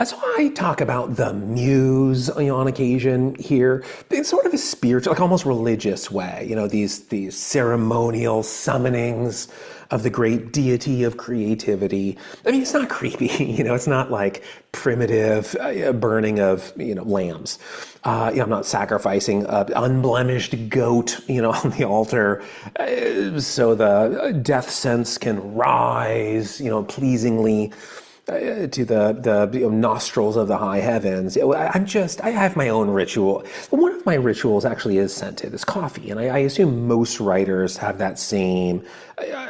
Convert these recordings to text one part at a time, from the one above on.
So I talk about the muse, on occasion here, in sort of a spiritual, like almost religious way. These ceremonial summonings of the great deity of creativity. I mean, it's not creepy. It's not like primitive burning of lambs. I'm not sacrificing an unblemished goat, on the altar, so the death sense can rise, pleasingly to the nostrils of the high heavens. I have my own ritual. One of my rituals actually is scented. It's coffee, and I assume most writers have that same.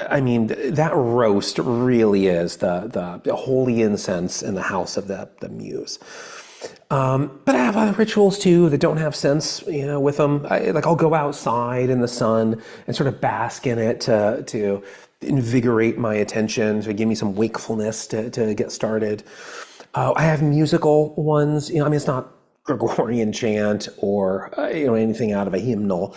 I mean, that roast really is the holy incense in the house of the muse. But I have other rituals too that don't have sense, with them. I'll go outside in the sun and sort of bask in it to invigorate my attention, to give me some wakefulness to get started. I have musical ones. It's not Gregorian chant or anything out of a hymnal,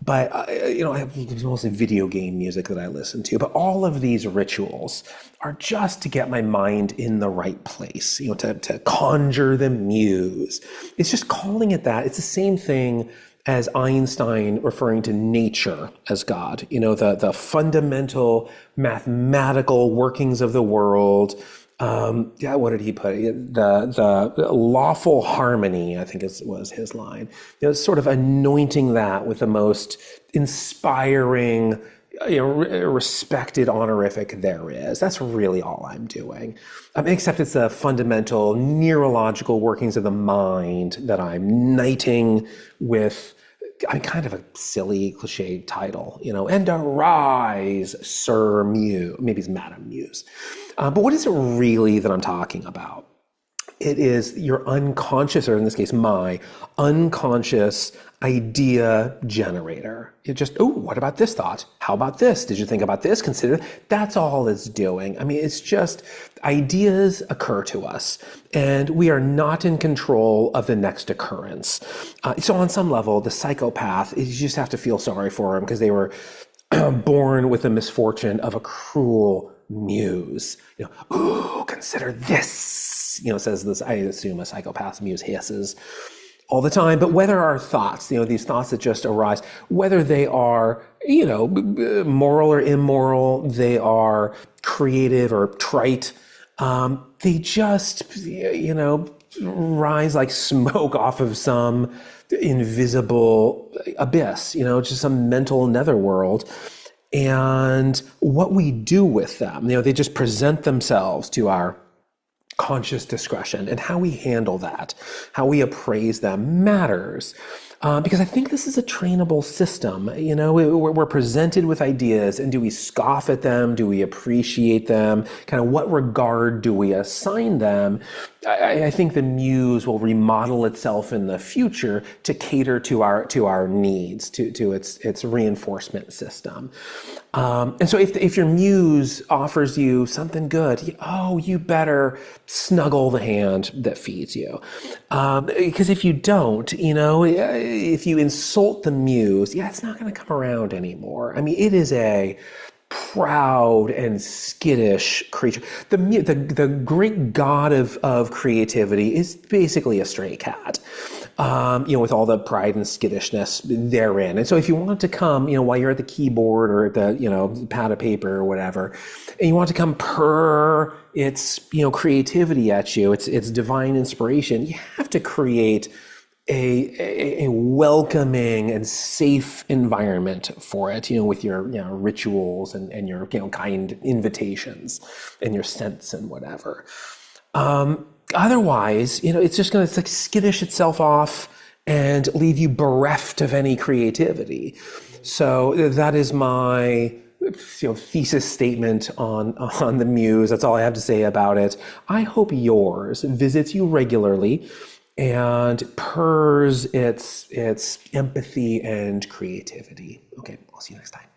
but I have mostly video game music that I listen to. But all of these rituals are just to get my mind in the right place, to conjure the muse. It's just calling it that. It's the same thing as Einstein referring to nature as God, the fundamental mathematical workings of the world. What did he put? The lawful harmony, I think was his line. Sort of anointing that with the most inspiring, respected honorific there is. That's really all I'm doing. Except it's the fundamental neurological workings of the mind that I'm knighting with. Kind of a silly cliche title, and arise, Sir Muse. Maybe it's Madam Muse. But what is it really that I'm talking about? It is your unconscious, or in this case, my unconscious idea generator. It just, what about this thought? How about this? Did you think about this? Consider. That's all it's doing. It's just ideas occur to us, and we are not in control of the next occurrence. So on some level, the psychopath, you just have to feel sorry for him because they were born with the misfortune of a cruel muse. Consider this. Says this, I assume a psychopath's muse hisses all the time. But whether our thoughts, these thoughts that just arise, whether they are, moral or immoral, they are creative or trite, they just, rise like smoke off of some invisible abyss, just some mental netherworld. And what we do with them, they just present themselves to our conscious discretion, and how we handle that, how we appraise them matters. Because I think this is a trainable system. We're presented with ideas, and do we scoff at them? Do we appreciate them? Kind of what regard do we assign them? I think the muse will remodel itself in the future to cater to our needs, to its reinforcement system. And so if your muse offers you something good, you better snuggle the hand that feeds you. Because if you don't, if you insult the muse, it's not going to come around anymore. It is a proud and skittish creature. The great god of creativity is basically a stray cat, with all the pride and skittishness therein. And so if you want to come, while you're at the keyboard or at the, pad of paper or whatever, and you want to come purr its, creativity at you, its divine inspiration, you have to create a welcoming and safe environment for it, with your rituals and your kind invitations and your scents and whatever. Otherwise, it's just going to skittish itself off and leave you bereft of any creativity. So that is my thesis statement on the muse. That's all I have to say about it. I hope yours visits you regularly and purrs its empathy and creativity. Okay, I'll see you next time.